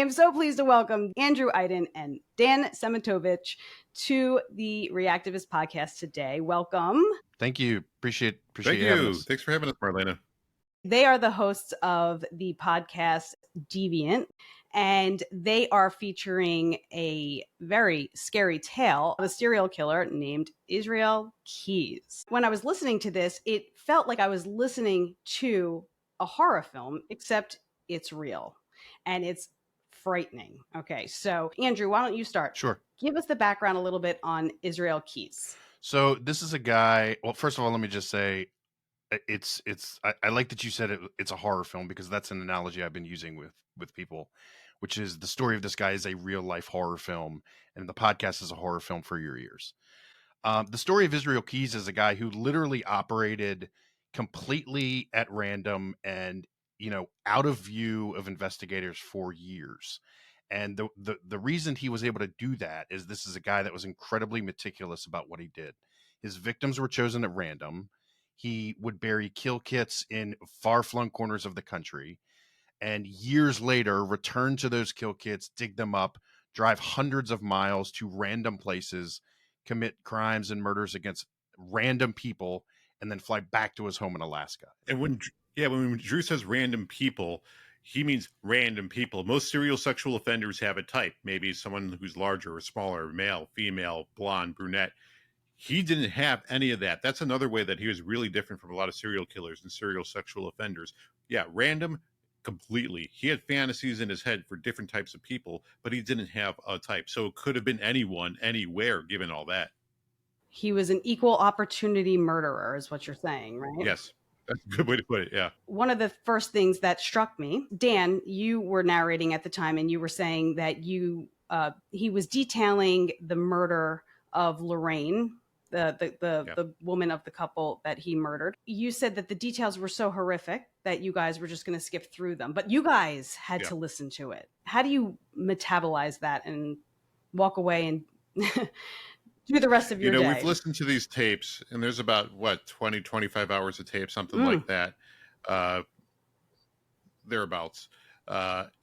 am so pleased to welcome Andrew Iden and Dan Szematowics to the Reactivist podcast today. Welcome. Thank you. Appreciate Thank you having you. us. Thanks for having us, Marlena. They are the hosts of the podcast Deviant, and they are featuring a very scary tale of a serial killer named Israel Keyes. When I was listening to this, it felt like I was listening to a horror film, except it's real and it's frightening. Okay, so Andrew, why don't you start? Sure. Give us the background a little bit on Israel Keyes. So this is a guy. Well, first of all, let me just say, I like that you said it's a horror film, because that's an analogy I've been using with people, which is the story of this guy is a real life horror film, and the podcast is a horror film for your ears. The story of Israel Keyes is a guy who literally operated completely at random and out of view of investigators for years. And the reason he was able to do that is this is a guy that was incredibly meticulous about what he did. His victims were chosen at random. He would bury kill kits in far-flung corners of the country, and years later return to those kill kits, dig them up, drive hundreds of miles to random places, commit crimes and murders against random people, and then fly back to his home in Alaska. And when Drew says random people, he means random people. Most serial sexual offenders have a type, maybe someone who's larger or smaller, male, female, blonde, brunette. He didn't have any of that. That's another way that he was really different from a lot of serial killers and serial sexual offenders. Yeah, random completely. He had fantasies in his head for different types of people, but he didn't have a type. So it could have been anyone, anywhere, given all that. He was an equal opportunity murderer, is what you're saying, right? Yes. That's a good way to put it, yeah. One of the first things that struck me, Dan, you were narrating at the time, and you were saying that he was detailing the murder of Lorraine, the woman of the couple that he murdered. You said that the details were so horrific that you guys were just going to skip through them, but you guys had to listen to it. How do you metabolize that and walk away and do the rest of your day? We've listened to these tapes, and there's about 20, 25 hours of tape, something like that, thereabouts.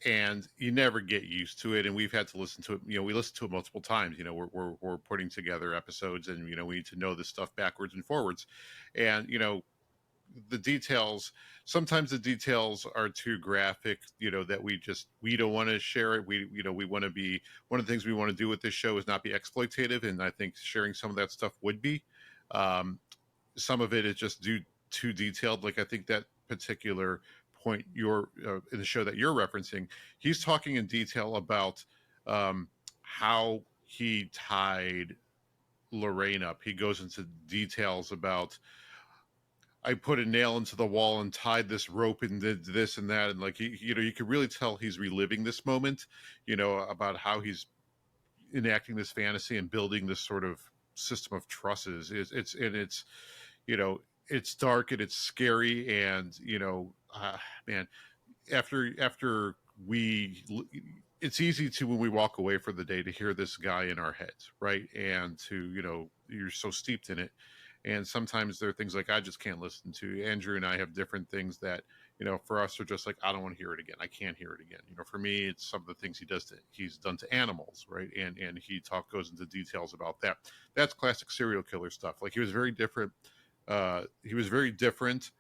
And you never get used to it, and we've had to listen to it. We listen to it multiple times. We're putting together episodes, and we need to know this stuff backwards and forwards. And the details, sometimes the details are too graphic, that we don't want to share it. We want to be, one of the things we want to do with this show is not be exploitative, and I think sharing some of that stuff would be. Some of it is just too detailed. Like, I think that particular point in the show that you're referencing, he's talking in detail about how he tied Lorraine up. He goes into details about, I put a nail into the wall and tied this rope and did this and that, and like you could really tell he's reliving this moment, about how he's enacting this fantasy and building this sort of system of trusses. It's dark and it's scary, and man, after it's easy to, when we walk away for the day, to hear this guy in our heads, right? And to you're so steeped in it, and sometimes there are things like I just can't listen to. Andrew and I have different things that for us are just like, I don't want to hear it again. I can't hear it again. For me, it's some of the things he's done to animals, right? And he goes into details about that. That's classic serial killer stuff. Like, he was very different. He was very different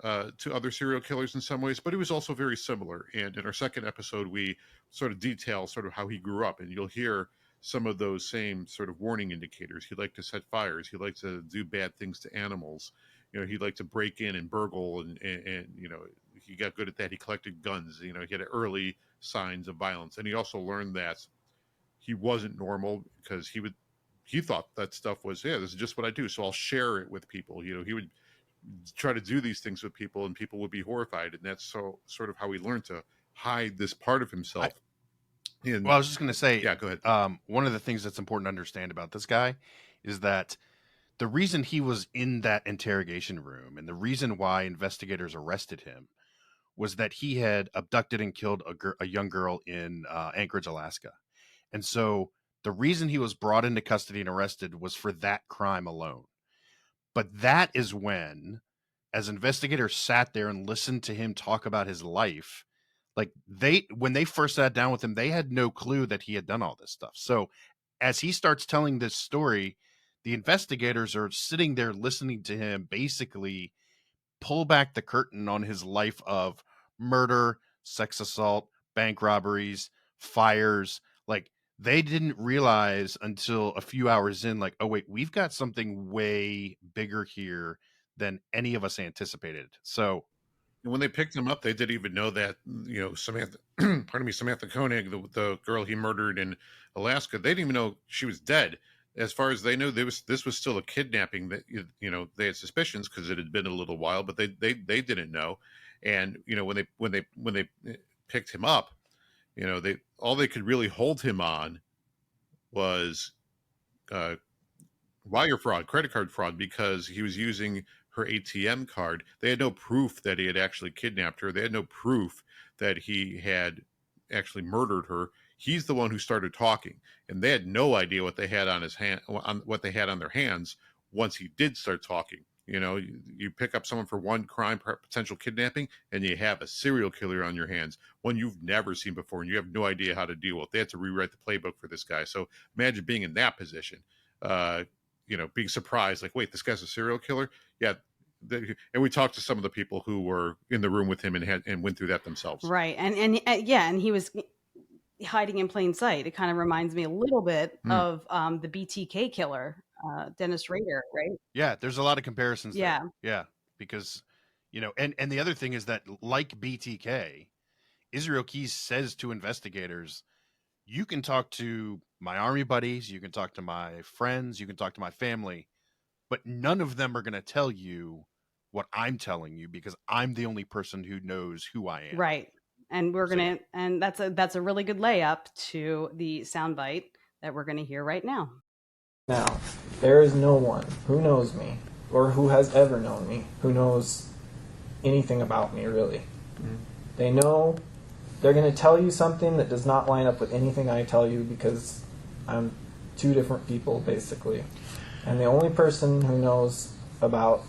to other serial killers in some ways, but he was also very similar. And in our second episode, we sort of detail sort of how he grew up, and you'll hear some of those same sort of warning indicators. He liked to set fires. He liked to do bad things to animals. He liked to break in and burgle, and he got good at that. He collected guns. He had early signs of violence, and he also learned that he wasn't normal, because he thought that stuff was, this is just what I do, so I'll share it with people. He would try to do these things with people, and people would be horrified, and that's sort of how he learned to hide this part of himself. I was just going to say, yeah, go ahead. One of the things that's important to understand about this guy is that the reason he was in that interrogation room, and the reason why investigators arrested him, was that he had abducted and killed a young girl in Anchorage, Alaska. And so the reason he was brought into custody and arrested was for that crime alone. But that is when, as investigators sat there and listened to him talk about his life, Like when they first sat down with him, they had no clue that he had done all this stuff. So as he starts telling this story, the investigators are sitting there listening to him basically pull back the curtain on his life of murder, sex assault, bank robberies, fires. Like they didn't realize until a few hours in, like, oh wait, we've got something way bigger here than any of us anticipated. So And when they picked him up, they didn't even know that, Samantha, pardon me, Samantha Koenig, the girl he murdered in Alaska, they didn't even know she was dead. As far as they knew, this was still a kidnapping. That they had suspicions because it had been a little while, but they didn't know. And when they picked him up, they all they could really hold him on was uh, wire fraud, credit card fraud, because he was using her ATM card. They had no proof that he had actually kidnapped her. They had no proof that he had actually murdered her. He's the one who started talking, and they had no idea what they had on his hand, on what they had on their hands once he did start talking. You pick up someone for one crime, potential kidnapping, and you have a serial killer on your hands, one you've never seen before, and you have no idea how to deal with. They had to rewrite the playbook for this guy. So imagine being in that position. Being surprised, like, wait, this guy's a serial killer? Yeah. And we talked to some of the people who were in the room with him and went through that themselves. Right. And he was hiding in plain sight. It kind of reminds me a little bit of the BTK killer, Dennis Rader, right? yeah, there's a lot of comparisons Yeah. there. Yeah. Because, and the other thing is that, like BTK, Israel Keys says to investigators, you can talk to my army buddies, you can talk to my friends, you can talk to my family, but none of them are going to tell you what I'm telling you because I'm the only person who knows who I am. Right. And and that's a really good layup to the soundbite that we're gonna hear right now. Now, there is no one who knows me or who has ever known me who knows anything about me, really. They know they're going to tell you something that does not line up with anything I tell you because I'm two different people, basically. And the only person who knows about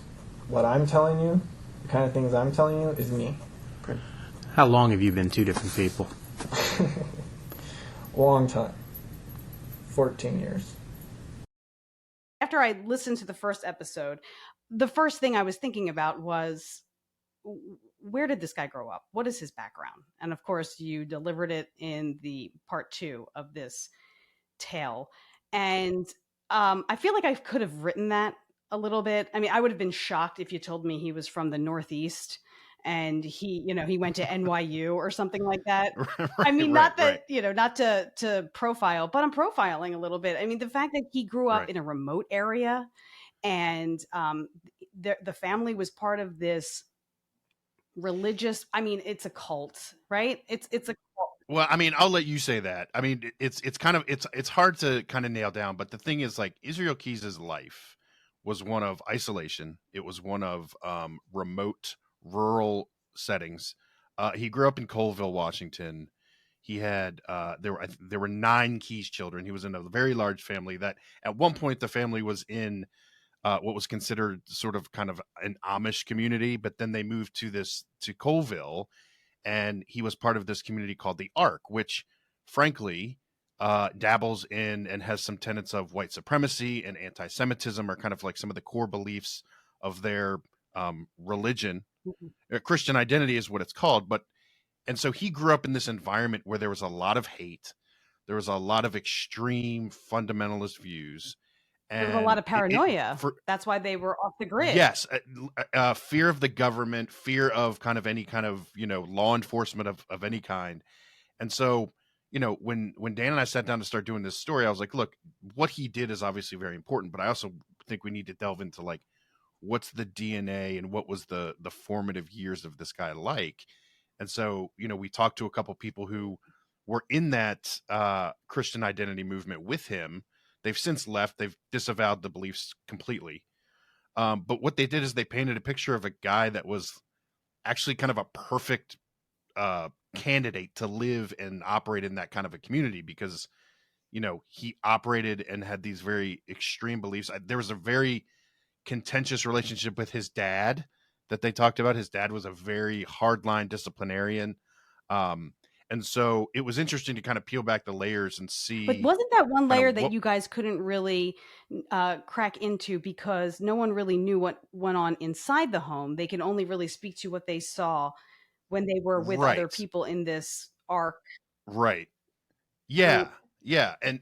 what I'm telling you, the kind of things I'm telling you, is me. How long have you been two different people? Long time. 14 years. After I listened to the first episode, the first thing I was thinking about was, where did this guy grow up? What is his background? And of course, you delivered it in the part 2 of this tale. And I feel like I could have written that a little bit. I mean, I would have been shocked if you told me he was from the Northeast and he went to NYU or something like that. Right, I mean, not that, right. Not to profile, but I'm profiling a little bit. I mean, the fact that he grew up Right. in a remote area and the family was part of this religious, I mean, it's a cult, right? It's a cult. Well, I mean, I'll let you say that. I mean, it's kind of it's hard to kind of nail down, but the thing is, like, Israel Keys' life was one of isolation. It was one of remote, rural settings. He grew up in Colville, Washington. He had there were 9 Keys children. He was in a very large family. That at one point the family was in what was considered sort of kind of an Amish community, but then they moved to Colville, and he was part of this community called the Ark, which, frankly, dabbles in and has some tenets of white supremacy and anti-Semitism, are kind of like some of the core beliefs of their religion. Christian identity is what it's called, and so he grew up in this environment where there was a lot of hate, there was a lot of extreme fundamentalist views. There was a lot of paranoia. That's why they were off the grid. Yes. Fear of the government, fear of kind of any kind of, law enforcement of any kind. And so, when Dan and I sat down to start doing this story, I was like, look, what he did is obviously very important, but I also think we need to delve into, like, what's the DNA and what was the formative years of this guy like. And so, we talked to a couple people who were in that Christian identity movement with him. They've since left. They've disavowed the beliefs completely. But what they did is they painted a picture of a guy that was actually kind of a perfect candidate to live and operate in that kind of a community because, he operated and had these very extreme beliefs. There was a very contentious relationship with his dad that they talked about. His dad was a very hardline disciplinarian. Um, and so it was interesting to kind of peel back the layers and But see wasn't that one kind layer of that what you guys couldn't really crack into because no one really knew what went on inside the home? They can only really speak to what they saw when they were with other right, people in this arc right. group. Yeah, yeah. And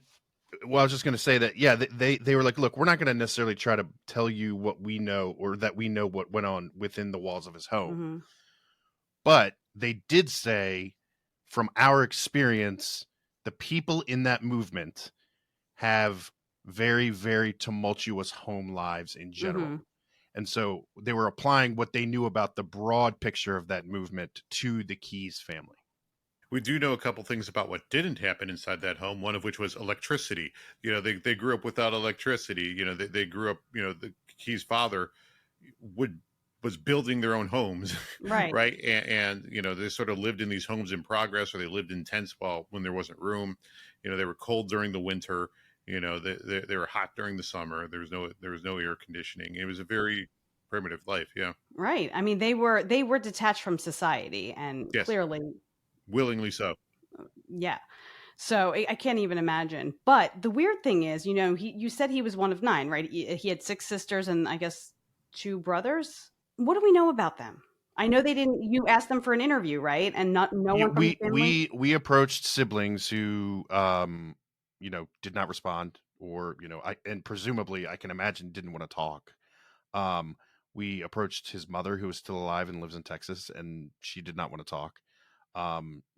well, I was just going to say that, yeah, they were like, look, we're not going to necessarily try to tell you what we know or that we know what went on within the walls of his home. Hmm. But they did say, from our experience, the people in that movement have very, very tumultuous home lives in general. Hmm. And so they were applying what they knew about the broad picture of that movement to the Keyes family. We do know a couple things about what didn't happen inside that home, one of which was electricity. They grew up without electricity. They grew up, the Key's father was building their own homes, Right. right? And they sort of lived in these homes in progress, or they lived in tents when there wasn't room. They were cold during the winter. They were hot during the summer. There was no air conditioning. It was a very primitive life. Yeah. Right. I mean, they were detached from society, and Yes. clearly, Willingly so. yeah. So I can't even imagine. But the weird thing is, you said he was one of 9, right? He had 6 sisters and I guess 2 brothers. What do we know about them? I know they didn't. You asked them for an interview, right? And no one from his family. We approached siblings who did not respond, or and presumably I can imagine didn't want to talk. We approached his mother, who is still alive and lives in Texas, and she did not want to talk.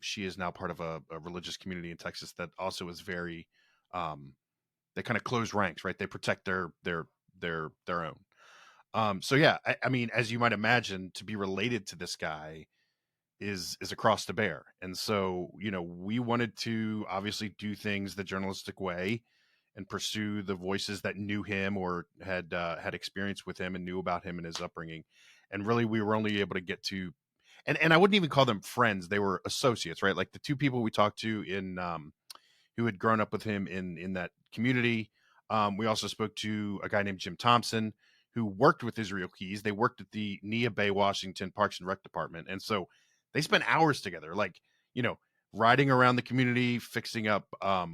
She is now part of a religious community in Texas that also is very they kind of close ranks, right? They protect their own. So yeah, I mean, as you might imagine, to be related to this guy is a cross to bear. And so, we wanted to obviously do things the journalistic way and pursue the voices that knew him or had experience with him and knew about him and his upbringing. And really, we were only able to get to, and I wouldn't even call them friends; they were associates, right? Like the 2 people we talked to in who had grown up with him in that community. We also spoke to a guy named Jim Thompson, who worked with Israel Keyes. They worked at the Nia Bay, Washington Parks and Rec Department, and so they spent hours together, like riding around the community, fixing up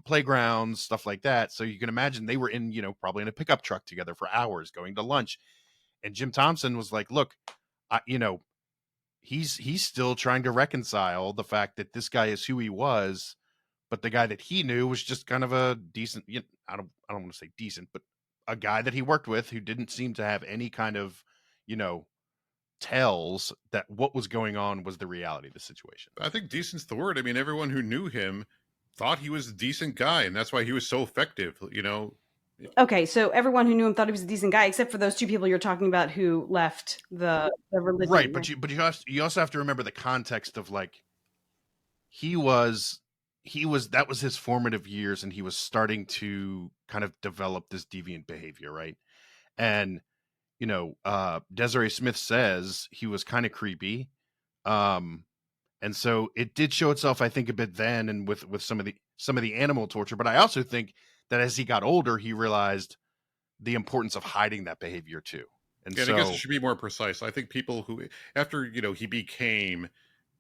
playgrounds, stuff like that. So you can imagine they were in probably in a pickup truck together for hours, going to lunch. And Jim Thompson was like, "Look, he's still trying to reconcile the fact that this guy is who he was, but the guy that he knew was just kind of a decent, I don't want to say decent, but a guy that he worked with who didn't seem to have any kind of, tells that what was going on was the reality of the situation." I think decent's the word. I mean, everyone who knew him thought he was a decent guy, and that's why he was so effective. Okay, so everyone who knew him thought he was a decent guy, except for those 2 people you're talking about who left the religion. Right, but you also have to remember the context of, like, he was that was his formative years, and he was starting to kind of develop this deviant behavior, right? And Desiree Smith says he was kind of creepy. And so it did show itself, I think, a bit then, and with some of the animal torture. But I also think that as he got older, he realized the importance of hiding that behavior too. And I so, guess it should be more precise. I think people who, after he became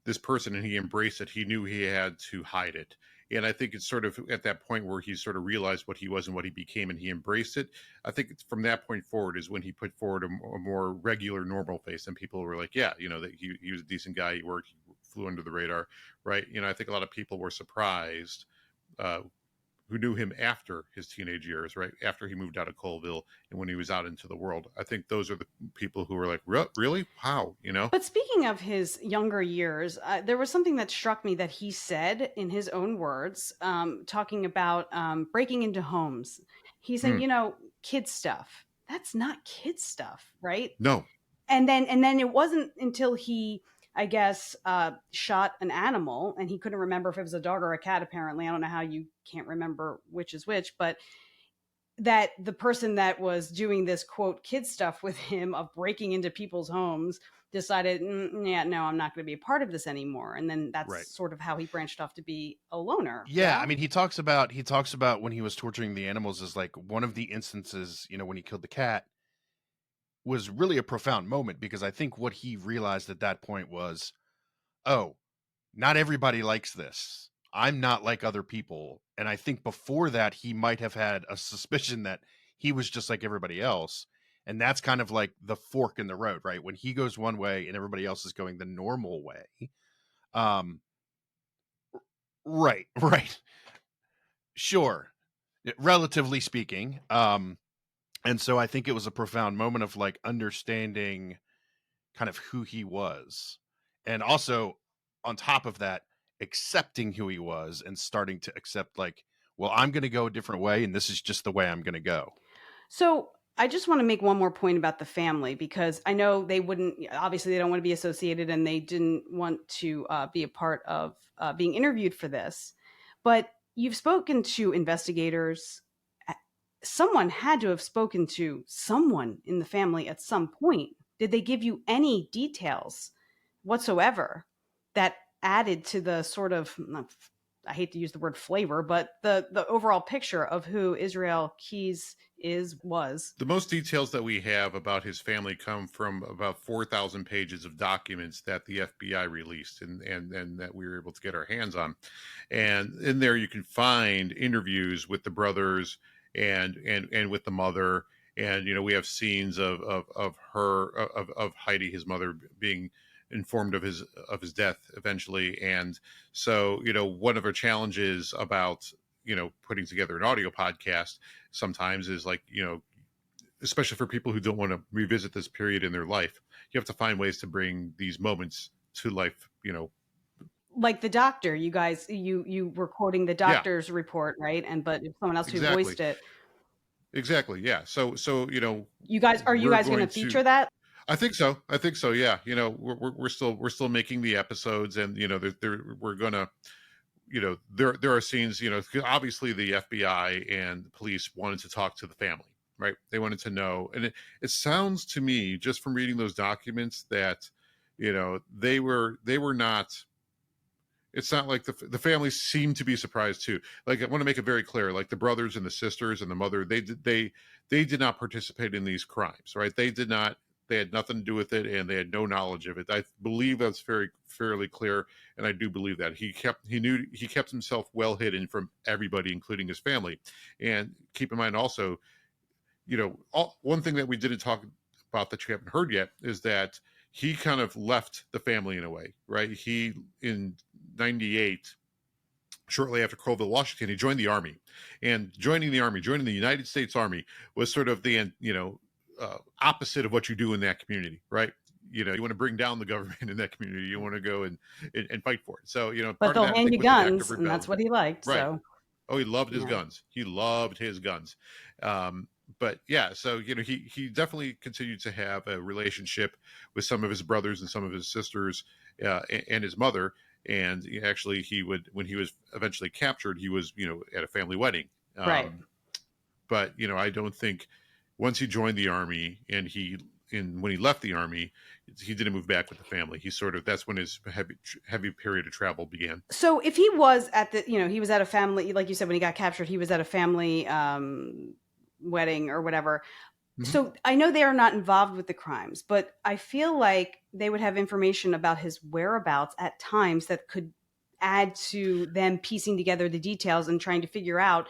this person and he embraced it, he knew he had to hide it. And I think it's sort of at that point where he sort of realized what he was and what he became, and he embraced it. I think it's from that point forward is when he put forward a more regular, normal face, and people were like, yeah, that he was a decent guy. He worked, he flew under the radar, right? I think a lot of people were surprised who knew him after his teenage years, right? After he moved out of Colville and when he was out into the world. I think those are the people who were like, really? How? But speaking of his younger years, there was something that struck me that he said in his own words, talking about breaking into homes. He's saying, kid stuff. That's not kid stuff, right? No. And then it wasn't until he, I guess, shot an animal, and he couldn't remember if it was a dog or a cat, apparently. I don't know how you can't remember which is which, but that the person that was doing this, quote, kid stuff with him of breaking into people's homes decided, yeah, no, I'm not going to be a part of this anymore. And then that's right. sort of how he branched off to be a loner. Yeah, I mean, he talks about when he was torturing the animals as like one of the instances, when he killed the cat, was really a profound moment, because I think what he realized at that point was, oh, not everybody likes this. I'm not like other people. And I think before that, he might have had a suspicion that he was just like everybody else. And that's kind of like the fork in the road, right? When he goes one way and everybody else is going the normal way. Right, right. Sure. Relatively speaking. And so I think it was a profound moment of like understanding kind of who he was. And also on top of that, accepting who he was and starting to accept like, well, I'm going to go a different way. And this is just the way I'm going to go. So I just want to make one more point about the family, because I know they wouldn't, obviously they don't want to be associated, and they didn't want to be a part of being interviewed for this. But you've spoken to investigators. Someone had to have spoken to someone in the family at some point. Did they give you any details whatsoever that added to the sort of, I hate to use the word flavor, but the overall picture of who Israel Keyes was? The most details that we have about his family come from about 4,000 pages of documents that the FBI released and that we were able to get our hands on. And in there you can find interviews with the brothers and with the mother. And, you know, we have scenes of Heidi, his mother, being informed of his death eventually. And so, you know, one of our challenges about, you know, putting together an audio podcast sometimes is like, you know, especially for people who don't want to revisit this period in their life, you have to find ways to bring these moments to life, you know. Like the doctor, you guys, you were quoting the doctor's report, right? But if someone else who voiced it. Exactly. Yeah. So, you know, you guys going to feature that? I think so. Yeah. You know, we're still making the episodes, and, you know, we're going to, you know, there are scenes, you know, obviously the FBI and the police wanted to talk to the family, right? They wanted to know. And it sounds to me, just from reading those documents, that, you know, they were not, it's not like the family seemed to be surprised too. Like, I want to make it very clear, like the brothers and the sisters and the mother, they did not participate in these crimes, right? They had nothing to do with it, and they had no knowledge of it. I believe that's fairly clear, and I do believe that he kept himself well hidden from everybody, including his family. And keep in mind also, you know, one thing that we didn't talk about that you haven't heard yet is that he kind of left the family in a way, right? He, in 98, shortly after Colville, Washington, he joined the Army. And joining the United States Army was sort of the, you know, opposite of what you do in that community, right? You know, you want to bring down the government in that community. You want to go and fight for it. So, you know, but they'll hand you guns, and that's what he liked. Right. So, oh, he loved his guns. He loved his guns. But yeah, so, you know, he definitely continued to have a relationship with some of his brothers and some of his sisters, and his mother. And actually, when he was eventually captured, he was, you know, at a family wedding. Right. But, you know, I don't think once he joined the Army and when he left the Army, he didn't move back with the family. That's when his heavy period of travel began. So if he was he was at a family, like you said, when he got captured, he was at a family wedding or whatever. Mm-hmm. So I know they are not involved with the crimes, but I feel like they would have information about his whereabouts at times that could add to them piecing together the details and trying to figure out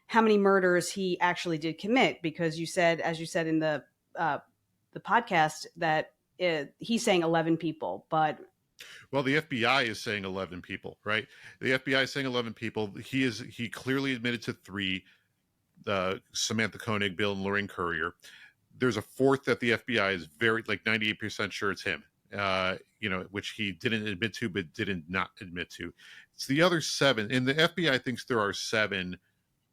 how many murders he actually did commit. Because as you said in the podcast, that he's saying 11 people, but. Well, the FBI is saying 11 people, right? The FBI is saying 11 people. He clearly admitted to 3. Samantha Koenig, Bill, and Lorraine Currier. There's a 4th that the FBI is very, like, 98% sure it's him, you know, which he didn't admit to, but didn't not admit to. It's the other 7. And the FBI thinks there are 7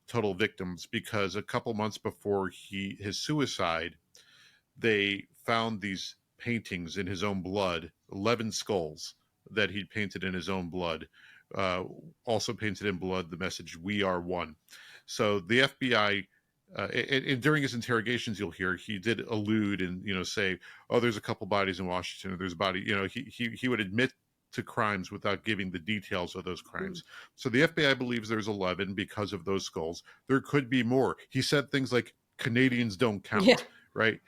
total victims, because a couple months before his suicide, they found these paintings in his own blood, 11 skulls that he'd painted in his own blood, also painted in blood the message, "We are one." So the FBI, and during his interrogations, you'll hear he did allude and, you know, say, "Oh, there's a couple bodies in Washington, or there's a body." You know, he would admit to crimes without giving the details of those crimes. So the FBI believes there's 11 because of those skulls. There could be more. He said things like, "Canadians don't count," right?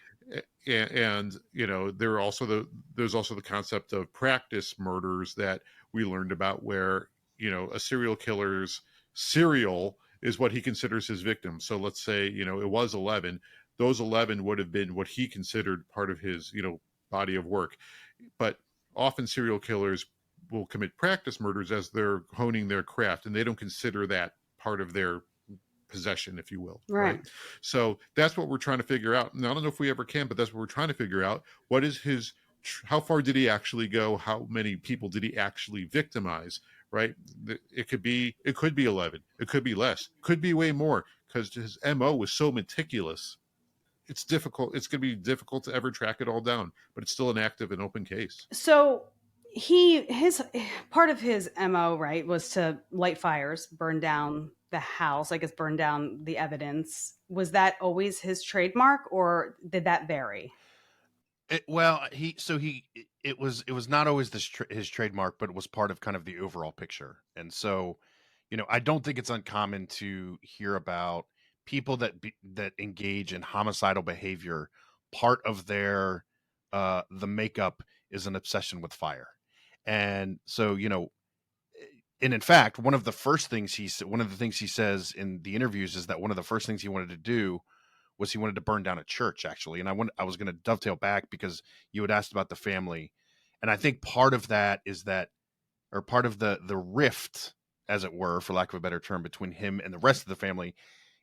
And, you know, there's also the concept of practice murders that we learned about, where, a serial killer's serial is what he considers his victim. So let's say, it was 11. Those 11 would have been what he considered part of his, body of work. But often serial killers will commit practice murders as they're honing their craft, and they don't consider that part of their possession, if you will. Right. So that's what we're trying to figure out. And I don't know if we ever can, but that's what we're trying to figure out. What is how far did he actually go? How many people did he actually victimize? Right. It could be 11. It could be less, could be way more, because his MO was so meticulous. It's difficult. It's going to be difficult to ever track it all down, but it's still an active and open case. So his part of his MO, right, was to light fires, burn down the house, I guess, burn down the evidence. Was that always his trademark, or did that vary? It was not always his trademark, but it was part of kind of the overall picture. And so, I don't think it's uncommon to hear about people that engage in homicidal behavior. Part of their the makeup is an obsession with fire. And so, and in fact, one of the things he says in the interviews is that one of the first things he wanted to do was he wanted to burn down a church, actually. And I was going to dovetail back because you had asked about the family. And I think part of that is that, or part of the rift, as it were, for lack of a better term, between him and the rest of the family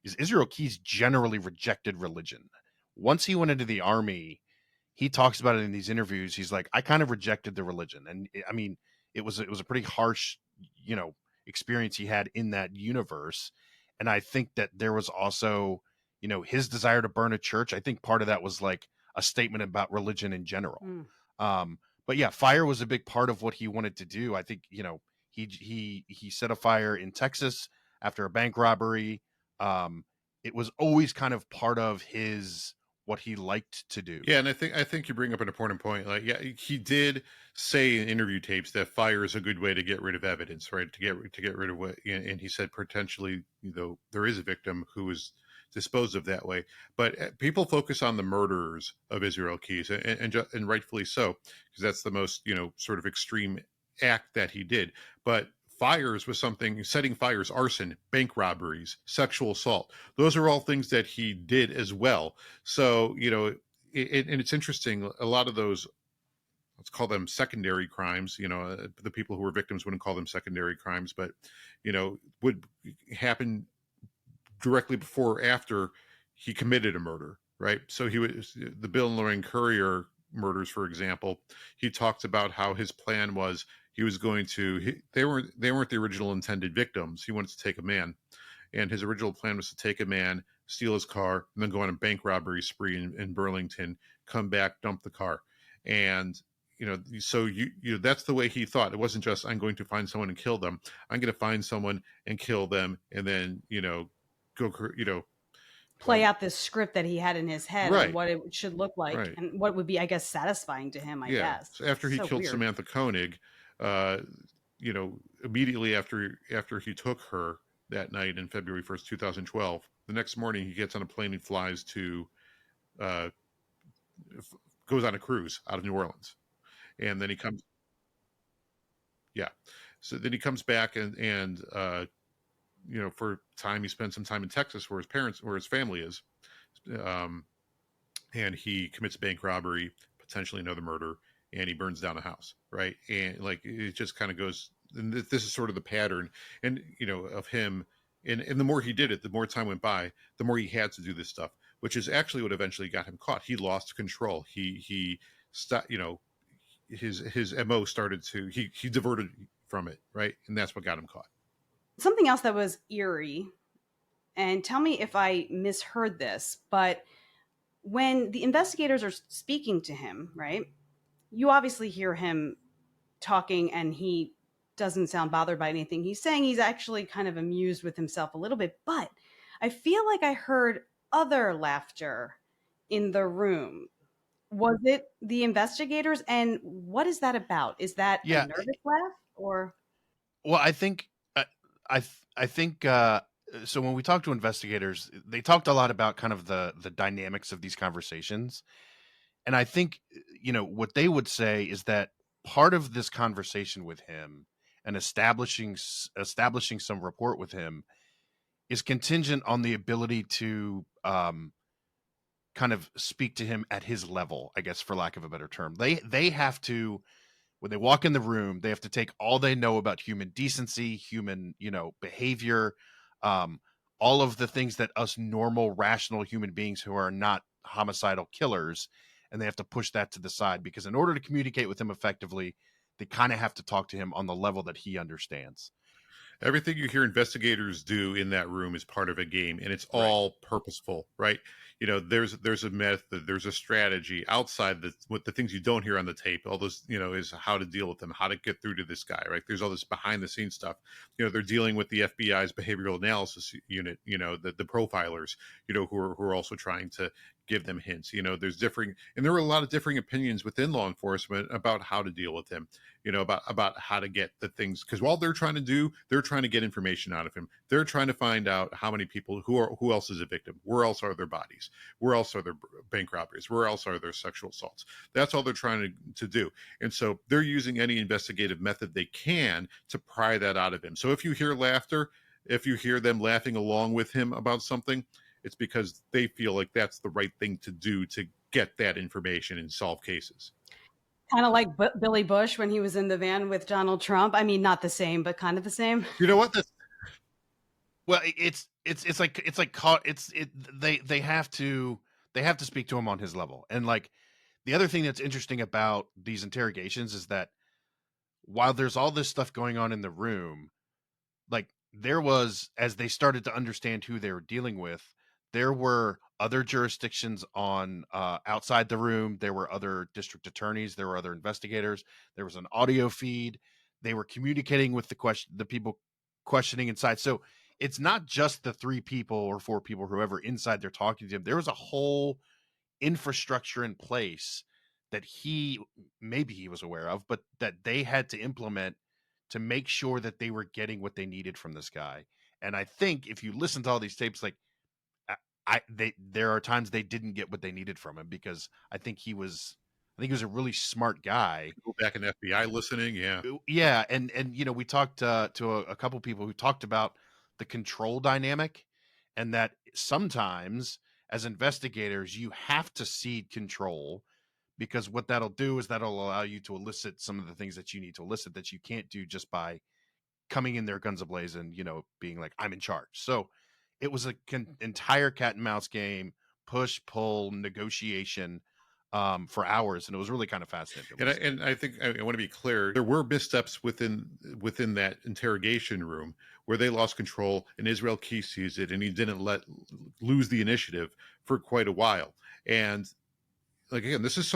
is Israel Keyes generally rejected religion. Once he went into the army, he talks about it in these interviews. He's like, I kind of rejected the religion. And I mean, it was a pretty harsh, experience he had in that universe. And I think that there was also, his desire to burn a church. I think part of that was like a statement about religion in general. But yeah, fire was a big part of what he wanted to do. I think, he set a fire in Texas after a bank robbery. It was always kind of part of what he liked to do. Yeah, and I think you bring up an important point. Like, yeah, he did say in interview tapes that fire is a good way to get rid of evidence, right? To get rid of what, and he said potentially, there is a victim who was disposed of that way. But people focus on the murderers of Israel Keyes, and rightfully so, because that's the most, sort of extreme act that he did. But fires was something, setting fires, arson, bank robberies, sexual assault. Those are all things that he did as well. So, and it's interesting, a lot of those, let's call them secondary crimes, the people who were victims wouldn't call them secondary crimes, but, would happen directly before or after he committed a murder, right? So the Bill and Lorraine Currier murders, for example, he talked about how his plan was he was going to, they weren't the original intended victims. He wanted to take a man, and his original plan was to take a man, steal his car, and then go on a bank robbery spree in Burlington, come back, dump the car. And, so that's the way he thought. It wasn't just, I'm going to find someone and kill them. I'm going to find someone and kill them. And then, go, play out this script that he had in his head, right, and what it should look like, right, and what would be, I guess, satisfying to him, I guess. So after he killed weird. Samantha Koenig, immediately after he took her that night in February 1st, 2012, the next morning he gets on a plane and flies to, goes on a cruise out of New Orleans. And then he comes, so then he comes back and for time, he spends some time in Texas where his family is. And he commits bank robbery, potentially another murder, and he burns down a house, right? And like, it just kind of goes, and this is sort of the pattern, and of him. And the more he did it, the more time went by, the more he had to do this stuff, which is actually what eventually got him caught. He lost control. He stopped, his MO started to, he diverted from it, right? And that's what got him caught. Something else that was eerie, and tell me if I misheard this, but when the investigators are speaking to him, right, you obviously hear him talking, and he doesn't sound bothered by anything he's saying. He's actually kind of amused with himself a little bit, but I feel like I heard other laughter in the room. Was it the investigators? And what is that about? Is that a nervous laugh, or? Well, I think, I think, so when we talked to investigators, they talked a lot about kind of the dynamics of these conversations. And I think, what they would say is that part of this conversation with him and establishing some rapport with him is contingent on the ability to kind of speak to him at his level, I guess, for lack of a better term. They have to, when they walk in the room, they have to take all they know about human decency, human, behavior, all of the things that us normal, rational human beings who are not homicidal killers, and they have to push that to the side, because in order to communicate with him effectively, they kind of have to talk to him on the level that he understands. Everything you hear investigators do in that room is part of a game, and it's all purposeful, right? There's a method, there's a strategy outside with the things you don't hear on the tape. All those, is how to deal with them, how to get through to this guy, right? There's all this behind the scenes stuff. They're dealing with the FBI's behavioral analysis unit, the profilers, who are also trying to give them hints. There's differing, and there are a lot of differing opinions within law enforcement about how to deal with him, about how to get the things, because while they're trying to get information out of him. They're trying to find out how many people, who else is a victim, where else are their bodies, where else are their bank robberies, where else are their sexual assaults. That's all they're trying to do. And so they're using any investigative method they can to pry that out of him. So if you hear laughter, if you hear them laughing along with him about something, it's because they feel like that's the right thing to do to get that information and solve cases. Kind of like Billy Bush when he was in the van with Donald Trump. I mean, not the same, but kind of the same. You know what? Well, they have to speak to him on his level. And like, the other thing that's interesting about these interrogations is that while there's all this stuff going on in the room, like, there was, as they started to understand who they were dealing with, there were other jurisdictions on outside the room. There were other district attorneys. There were other investigators. There was an audio feed. They were communicating with the people questioning inside. So it's not just the 3 people or 4 people, whoever inside they're talking to him. There was a whole infrastructure in place that maybe he was aware of, but that they had to implement to make sure that they were getting what they needed from this guy. And I think if you listen to all these tapes, like, there are times they didn't get what they needed from him, because I think he was a really smart guy. Go back in FBI listening. Yeah. And we talked to a couple people who talked about the control dynamic, and that sometimes as investigators, you have to cede control, because what that'll do is that'll allow you to elicit some of the things that you need to elicit that you can't do just by coming in there guns ablazing, being like, I'm in charge. So it was entire cat and mouse game, push, pull, negotiation for hours, and it was really kind of fascinating. And I think I want to be clear, there were missteps within that interrogation room where they lost control, and Israel Key sees it, and he didn't lose the initiative for quite a while. And like, again, this is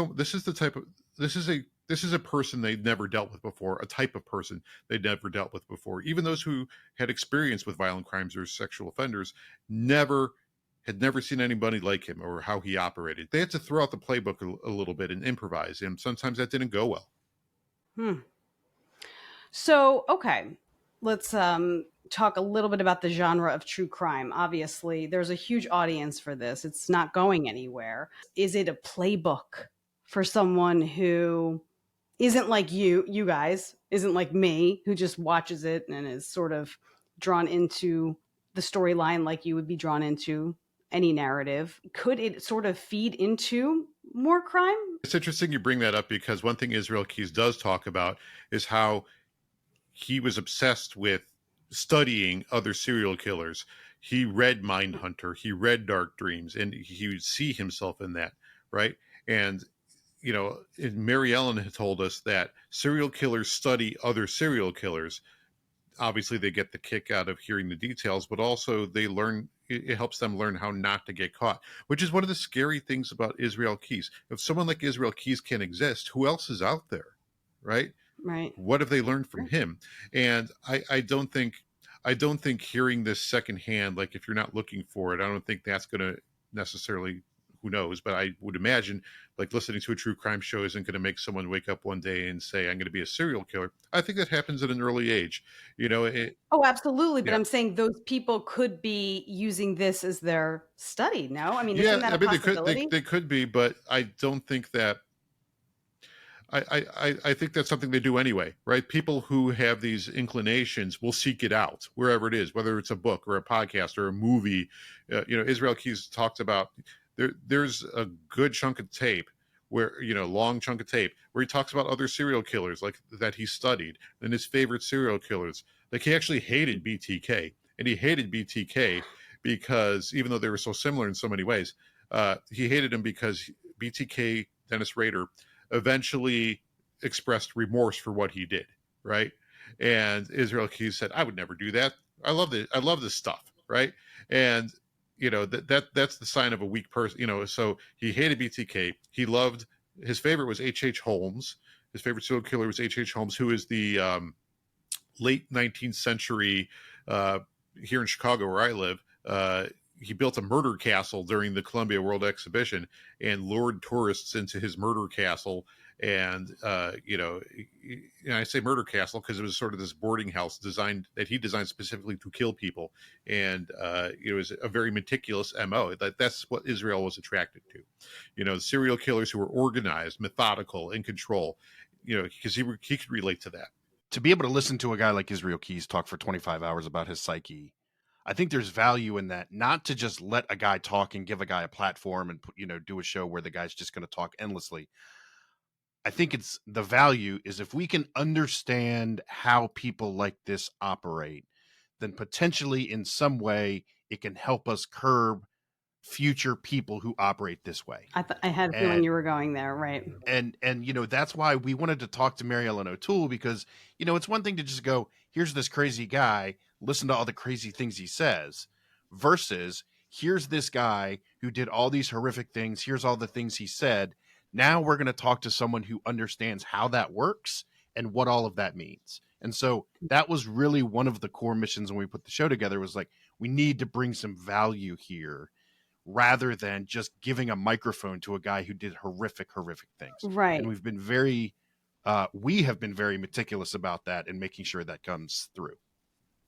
a person they'd never dealt with before, a type of person they'd never dealt with before. Even those who had experience with violent crimes or sexual offenders had never seen anybody like him or how he operated. They had to throw out the playbook a little bit and improvise, and sometimes that didn't go well. So, okay, let's talk a little bit about the genre of true crime. Obviously, there's a huge audience for this. It's not going anywhere. Is it a playbook for someone who isn't like you guys, isn't like me, who just watches it and is sort of drawn into the storyline like you would be drawn into any narrative? Could it sort of feed into more crime? It's interesting you bring that up, because one thing Israel Keys does talk about is how he was obsessed with studying other serial killers. He read Mindhunter, he read Dark Dreams, and he would see himself in that, right? And Mary Ellen had told us that serial killers study other serial killers. Obviously, they get the kick out of hearing the details, but also it helps them learn how not to get caught, which is one of the scary things about Israel Keys. If someone like Israel Keys can exist, who else is out there, right? Right. What have they learned from him? And I don't think hearing this secondhand, like, if you're not looking for it, I don't think that's going to necessarily, who knows, but I would imagine, like, listening to a true crime show isn't going to make someone wake up one day and say, I'm going to be a serial killer. I think that happens at an early age. Oh, absolutely. But Yeah. I'm saying those people could be using this as their study. No, I mean, isn't that a possibility? They could be, but I don't think that I think that's something they do anyway, right? People who have these inclinations will seek it out wherever it is, whether it's a book or a podcast or a movie. Israel Keys talks about there's a good chunk of tape where, long chunk of tape where he talks about other serial killers like that he studied and his favorite serial killers. Like he actually hated BTK, and he hated BTK because even though they were so similar in so many ways, he hated him because BTK, Dennis Rader, eventually expressed remorse for what he did, right? And Israel Keys said, "I would never do that. I love this stuff," right? And that's the sign of a weak person. So he hated BTK. He loved, his favorite was H.H. Holmes. His favorite serial killer was H.H. Holmes, who is the late 19th century here in Chicago, where I live. He built a murder castle during the Columbia World Exhibition and lured tourists into his murder castle. And, I say murder castle because it was sort of this boarding house that he designed specifically to kill people. And it was a very meticulous MO. That's what Israel was attracted to. Serial killers who were organized, methodical, in control, because he could relate to that. To be able to listen to a guy like Israel Keys talk for 25 hours about his psyche, I think there's value in that, not to just let a guy talk and give a guy a platform and, do a show where the guy's just going to talk endlessly. I think it's the value is if we can understand how people like this operate, then potentially in some way it can help us curb future people who operate this way. I had a feeling you were going there, right? And that's why we wanted to talk to Mary Ellen O'Toole, because it's one thing to just go, here's this crazy guy, listen to all the crazy things he says, versus here's this guy who did all these horrific things, here's all the things he said. Now we're going to talk to someone who understands how that works and what all of that means. And so that was really one of the core missions when we put the show together, was like, we need to bring some value here, rather than just giving a microphone to a guy who did horrific things. Right. And we have been very meticulous about that and making sure that comes through.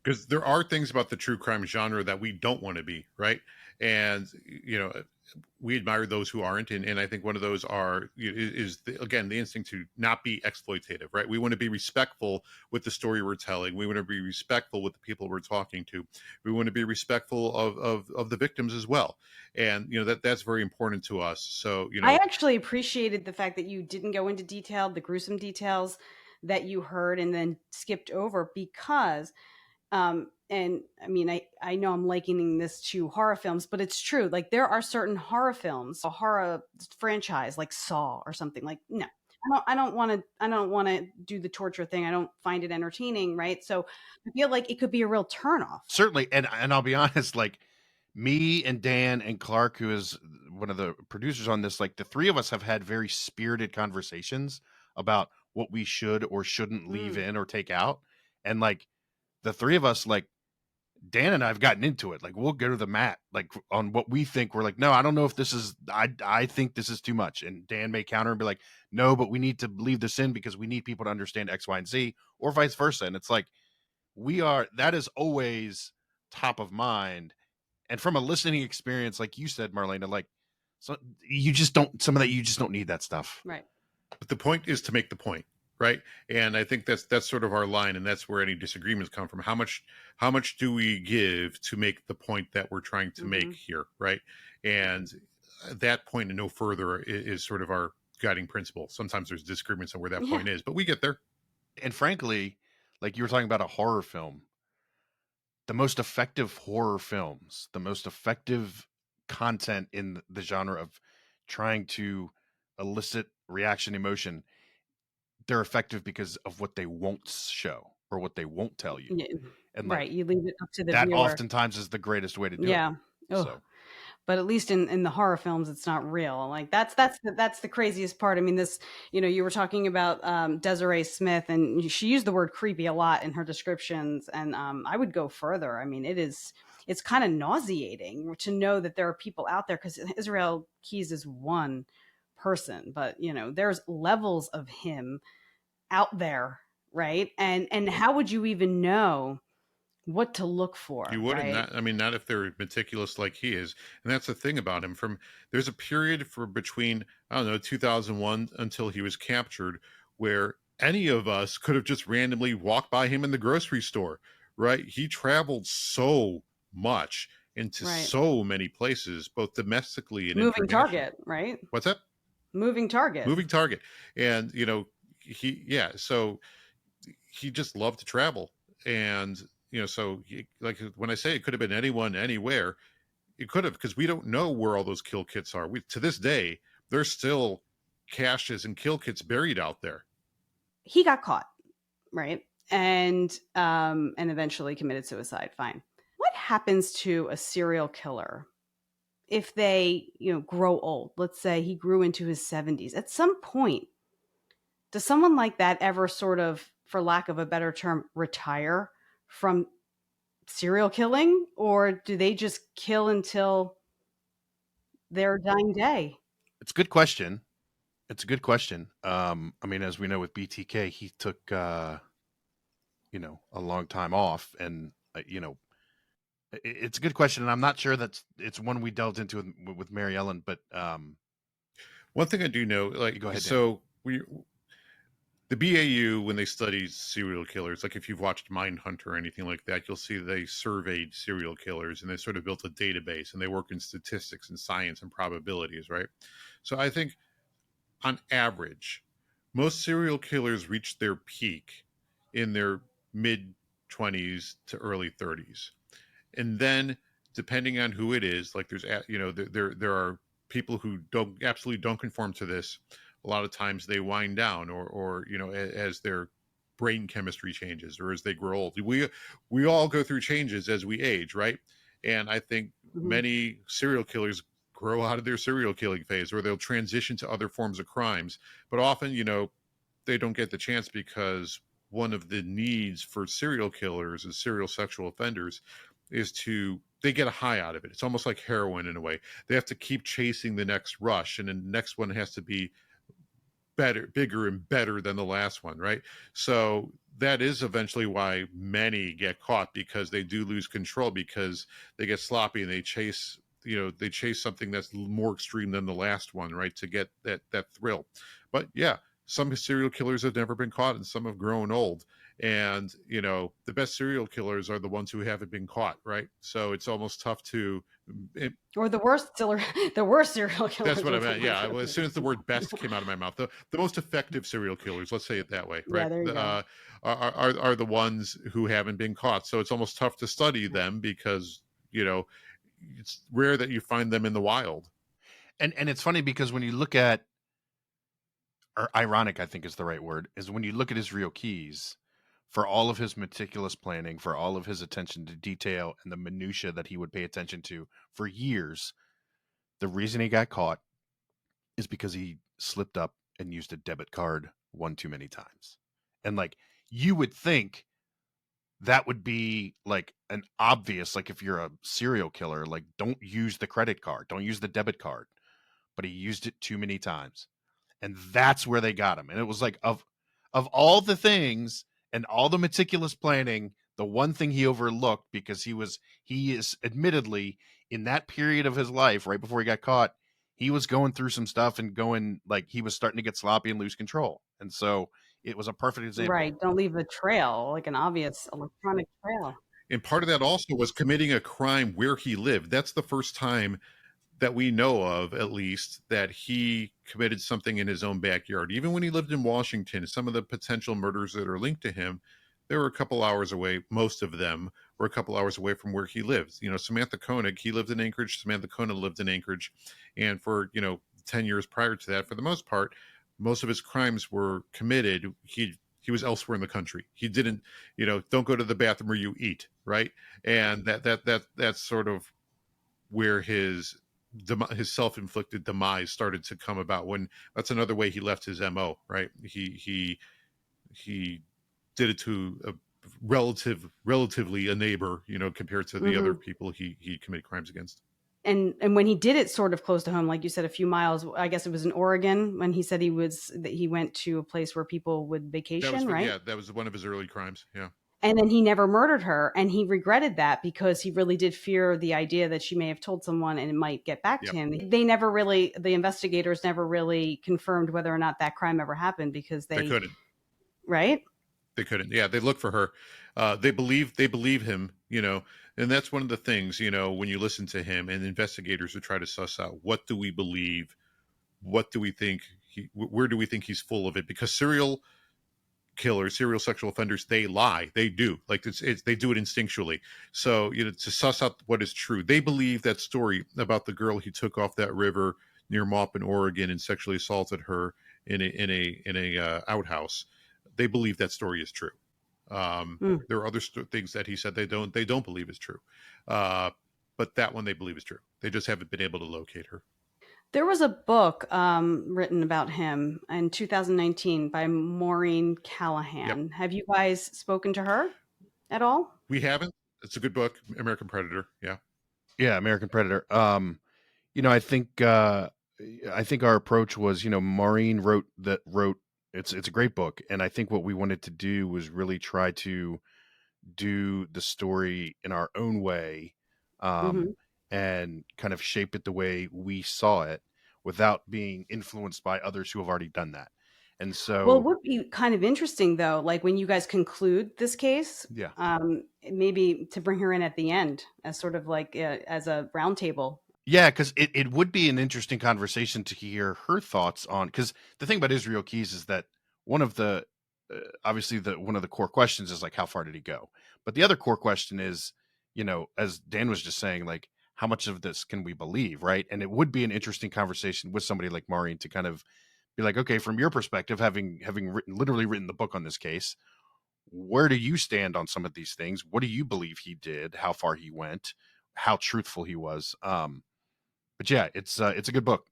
Because there are things about the true crime genre that we don't want to be, right? And, we admire those who aren't. And I think one of those is the instinct to not be exploitative, right? We want to be respectful with the story we're telling. We want to be respectful with the people we're talking to. We want to be respectful of the victims as well. And, that's very important to us. So, I actually appreciated the fact that you didn't go into the gruesome details that you heard and then skipped over, because and I mean, I know I'm likening this to horror films, but it's true. Like, there are certain horror films, a horror franchise like Saw or something. Like, no, I don't want to do the torture thing. I don't find it entertaining, right? So I feel like it could be a real turnoff. Certainly, and I'll be honest, like me and Dan and Clark, who is one of the producers on this, like the three of us have had very spirited conversations about what we should or shouldn't leave in or take out, and like the three of us, like Dan and I have gotten into it. Like, we'll go to the mat, like on what we think. We're like, no, I don't know if this is, I think this is too much. And Dan may counter and be like, no, but we need to leave this in because we need people to understand X, Y, and Z, or vice versa. And it's like, that is always top of mind. And from a listening experience, like you said, Marlena, like, so you just don't need that stuff. Right. But the point is to make the point. Right. And I think that's sort of our line. And that's where any disagreements come from. How much do we give to make the point that we're trying to make here? Right. And that point and no further is sort of our guiding principle. Sometimes there's disagreements on where that point is, but we get there. And frankly, like you were talking about a horror film, the most effective horror films, the most effective content in the genre of trying to elicit reaction, emotion, they're effective because of what they won't show or what they won't tell you. Yeah. And right. You leave it up to the that viewer. Oftentimes is the greatest way to do it. Oh. So. But at least in the horror films, it's not real. Like that's the craziest part. I mean, this, you were talking about Desiree Smith, and she used the word creepy a lot in her descriptions. And I would go further. I mean, it's kind of nauseating to know that there are people out there, because Israel Keys is one person, but there's levels of him out there, right? And how would you even know what to look for. You wouldn't. Right? Not if they're meticulous like he is. And that's the thing about him. There's a period for between, I don't know, 2001 until he was captured, where any of us could have just randomly walked by him in the grocery store, right? He traveled so much into Right. so many places, both domestically and Moving internationally. target, right? What's that? Moving target. Moving target. And, so he just loved to travel. And, so like when I say it could have been anyone, anywhere, it could have, because we don't know where all those kill kits are. To this day, there's still caches and kill kits buried out there. He got caught, right? And eventually committed suicide. Fine. What happens to a serial killer if they, grow old? Let's say he grew into his 70s. At some point, does someone like that ever sort of, for lack of a better term, retire from serial killing? Or do they just kill until their dying day? It's a good question. As we know with BTK, he took, a long time off, and, it's a good question. And I'm not sure it's one we delved into with Mary Ellen, but, one thing I do know, go ahead, so the BAU, when they study serial killers, like if you've watched Mindhunter or anything like that, you'll see they surveyed serial killers and they sort of built a database, and they work in statistics and science and probabilities, right? So I think on average, most serial killers reach their peak in their mid 20s to early 30s. And then depending on who it is, like there are people who absolutely don't conform to this. A lot of times they wind down or as their brain chemistry changes or as they grow old. We all go through changes as we age, right? And I think many serial killers grow out of their serial killing phase, or they'll transition to other forms of crimes. But often, they don't get the chance, because one of the needs for serial killers and serial sexual offenders is they get a high out of it. It's almost like heroin in a way. They have to keep chasing the next rush, and then the next one has to be better, bigger and better than the last one, right? So that is eventually why many get caught, because they do lose control, because they get sloppy and they chase something that's more extreme than the last one, right, to get that thrill. But yeah, some serial killers have never been caught, and some have grown old. And the best serial killers are the ones who haven't been caught, right? So it's almost tough or the worst serial killers. That's what I meant. Yeah, as soon as the word "best" came out of my mouth, the most effective serial killers, let's say it that way, right? Yeah, there you go. Are the ones who haven't been caught. So it's almost tough to study them, because it's rare that you find them in the wild. And it's funny, because when you look at, or ironic, I think is the right word, is when you look at his real keys, for all of his meticulous planning, for all of his attention to detail and the minutia that he would pay attention to for years, the reason he got caught is because he slipped up and used a debit card one too many times. And like, you would think that would be like an obvious, like if you're a serial killer, like don't use the credit card, don't use the debit card. But he used it too many times. And that's where they got him. And it was like, of all the things and all the meticulous planning, the one thing he overlooked, because he is admittedly, in that period of his life, right before he got caught, he was going through some stuff and he was starting to get sloppy and lose control. And so it was a perfect example. Right. Don't leave a trail, like an obvious electronic trail. And part of that also was committing a crime where he lived. That's the first time that we know of, at least, that he committed something in his own backyard. Even when he lived in Washington, some of the potential murders that are linked to him, they were a couple hours away. Most of them were a couple hours away from where he lived. Samantha Koenig, he lived in Anchorage. Samantha Koenig lived in Anchorage. And for, 10 years prior to that, for the most part, most of his crimes were committed. He was elsewhere in the country. He didn't, don't go to the bathroom where you eat, right? And that's sort of where his self-inflicted demise started to come about. When that's another way he left his MO, right? He did it to a relatively a neighbor, compared to the other people he committed crimes against. And when he did it sort of close to home, like you said, a few miles, I guess it was in Oregon, when he said he went to a place where people would vacation, right? Yeah, that was one of his early crimes. Yeah. And then he never murdered her, and he regretted that because he really did fear the idea that she may have told someone and it might get back to him. The investigators never really confirmed whether or not that crime ever happened because They couldn't. Right? They couldn't. Yeah, they look for her. They believe him, and that's one of the things, when you listen to him and investigators who try to suss out, what do we believe? What do we think? Where do we think he's full of it? Because serial killers, serial sexual offenders, they lie. They do. Like they do it instinctually. So, to suss out what is true. They believe that story about the girl he took off that river near Maupin, Oregon, and sexually assaulted her in a outhouse. They believe that story is true. There are other things that he said they don't believe is true. But that one they believe is true. They just haven't been able to locate her. There was a book written about him in 2019 by Maureen Callahan. Yep. Have you guys spoken to her at all? We haven't. It's a good book, American Predator. Yeah. Yeah, American Predator. I think our approach was, Maureen wrote it's a great book, and I think what we wanted to do was really try to do the story in our own way, and kind of shape it the way we saw it without being influenced by others who have already done that. And so, well, it would be kind of interesting though, like when you guys conclude this case, maybe to bring her in at the end as sort of like as a roundtable. Yeah, because it would be an interesting conversation to hear her thoughts on, because the thing about Israel Keys is that one of the obviously one of the core questions is like, how far did he go? But the other core question is, as Dan was just saying, like, how much of this can we believe, right? And it would be an interesting conversation with somebody like Maureen to kind of be like, okay, from your perspective, having literally written the book on this case, where do you stand on some of these things? What do you believe he did? How far he went? How truthful he was? But yeah, it's a good book.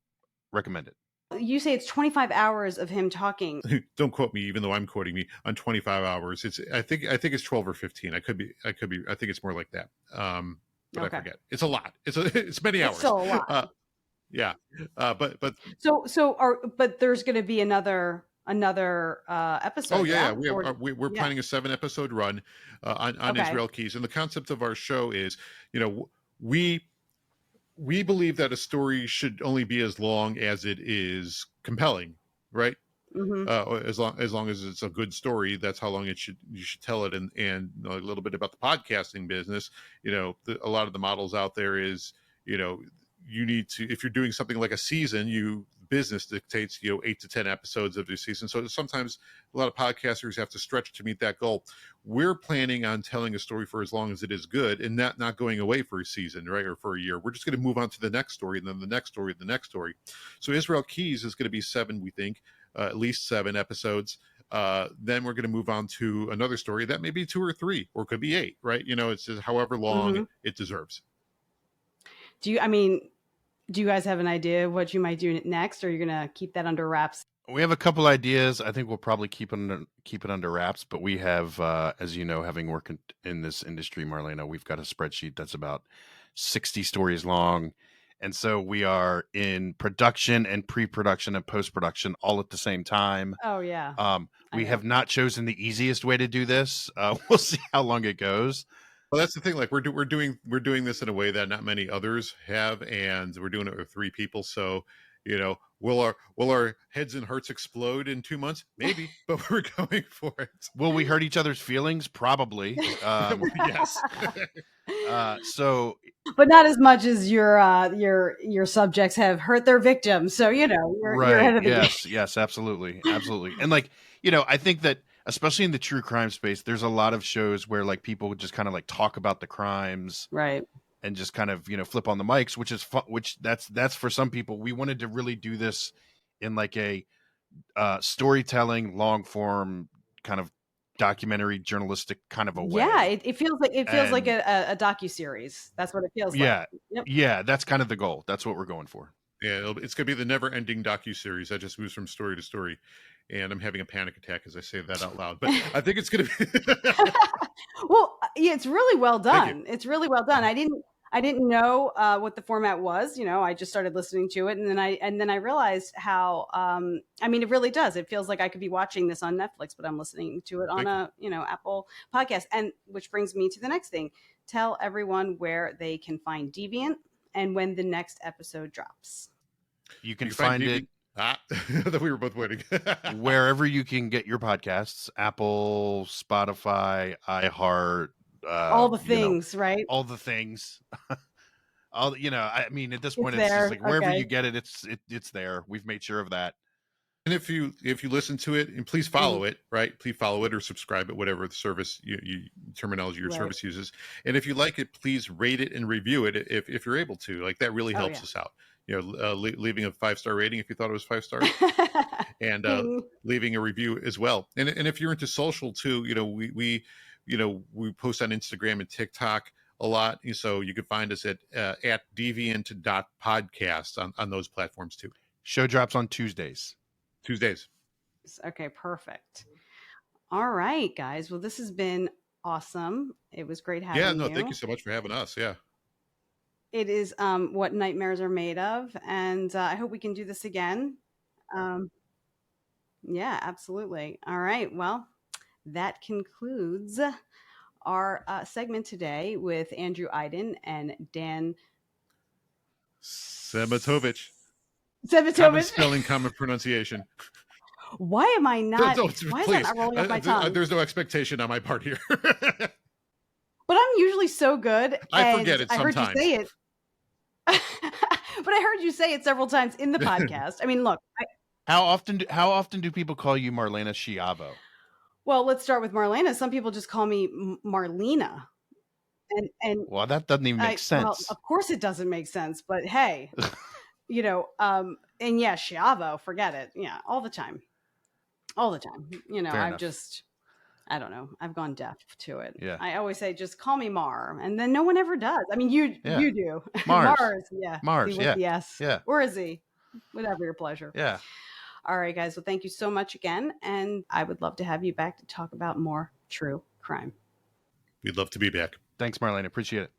Recommend it. You say it's 25 hours of him talking. Don't quote me, even though I'm quoting me on 25 hours. I think it's 12 or 15. I could be. I think it's more like that. But okay. I forget. It's a lot. It's many hours. It's still a lot. Yeah. But but there's going to be another episode. Oh yeah, we're planning a 7-episode run on Israel Keys, and the concept of our show is, we believe that a story should only be as long as it is compelling, right? As long as it's a good story, that's how long you should tell it. And a little bit about the podcasting business, a lot of the models out there is, you need to, if you're doing something like a season, business dictates 8 to 10 episodes of your season. So sometimes a lot of podcasters have to stretch to meet that goal. We're planning on telling a story for as long as it is good, and not going away for a season, right, or for a year. We're just going to move on to the next story, and then the next story, the next story. So Israel Keys is going to be 7, we think, at least 7 episodes. Then we're going to move on to another story that may be 2 or 3, or could be 8, right? It's just however long it deserves. Do you guys have an idea of what you might do next, or you're going to keep that under wraps? We have a couple ideas. I think we'll probably keep it under wraps, but we have, as you know, having worked in this industry, Marlena, we've got a spreadsheet that's about 60 stories long. And so we are in production and pre-production and post-production all at the same time. Oh yeah. We have not chosen the easiest way to do this. We'll see how long it goes. Well, that's the thing. Like we're doing this in a way that not many others have, and we're doing it with 3 people. So, will our heads and hearts explode in 2 months? Maybe, but we're going for it. Will we hurt each other's feelings? Probably. Yes. But not as much as your subjects have hurt their victims. So you're ahead of the game. Yes, absolutely, and I think that, especially in the true crime space, there's a lot of shows where like people would just kind of like talk about the crimes, right, and just kind of flip on the mics, which is fun, which that's for some people. We wanted to really do this in like a storytelling, long form kind of documentary, journalistic kind of a way. Yeah, it feels like a docuseries. That's what it feels like. Yeah, that's kind of the goal. That's what we're going for. Yeah, it's going to be the never-ending docuseries that just moves from story to story. And I'm having a panic attack as I say that out loud. But I think it's going to be... Well, yeah, it's really well done. It's really well done. I didn't know what the format was. I just started listening to it, and then I realized how. I mean, it really does. It feels like I could be watching this on Netflix, but I'm listening to it on Apple Podcast. And which brings me to the next thing: tell everyone where they can find Deviant and when the next episode drops. You can find it. That we were both waiting. Wherever you can get your podcasts: Apple, Spotify, iHeart. All the things, right? All the things. I mean, at this point, It's it's there. just like wherever Okay. you get it, it's there. We've made sure of that. And if you listen to it, and please follow it, right? Please follow it or subscribe it, whatever the service you terminology your service uses. And if you like it, please rate it and review it if you're able to. Like that really helps us out. Leaving a 5-star rating if you thought it was 5 stars, and leaving a review as well. And if you're into social too, we post on Instagram and TikTok a lot, so you can find us at deviant.podcast on those platforms too. Show drops on Tuesdays. Okay, perfect. All right, guys. Well, this has been awesome. It was great having you. Thank you so much for having us. Yeah. It is what nightmares are made of, and I hope we can do this again. Yeah, absolutely. All right. Well, that concludes our segment today with Andrew Iden and Dan Szematowics. Common spelling, common pronunciation. Why am I not? Why is that not rolling off my tongue? There's no expectation on my part here. But I'm usually so good. I forget it sometimes. I heard you say it. But I heard you say it several times in the podcast. I mean, look. How often do people call you Marlena Schiavo? Well, let's start with Marlena. Some people just call me Marlena. And well, that doesn't even make sense. Well, of course it doesn't make sense, but hey, and yeah, Schiavo, forget it. Yeah, all the time. I don't know. I've gone deaf to it. Yeah. I always say, just call me Mar, and then no one ever does. I mean, you do. Mars. Yeah. Mars. Yeah. Yes. Yeah. Or is he? Whatever your pleasure. Yeah. All right, guys. Well, thank you so much again, and I would love to have you back to talk about more true crime. We'd love to be back. Thanks, Marlene. Appreciate it.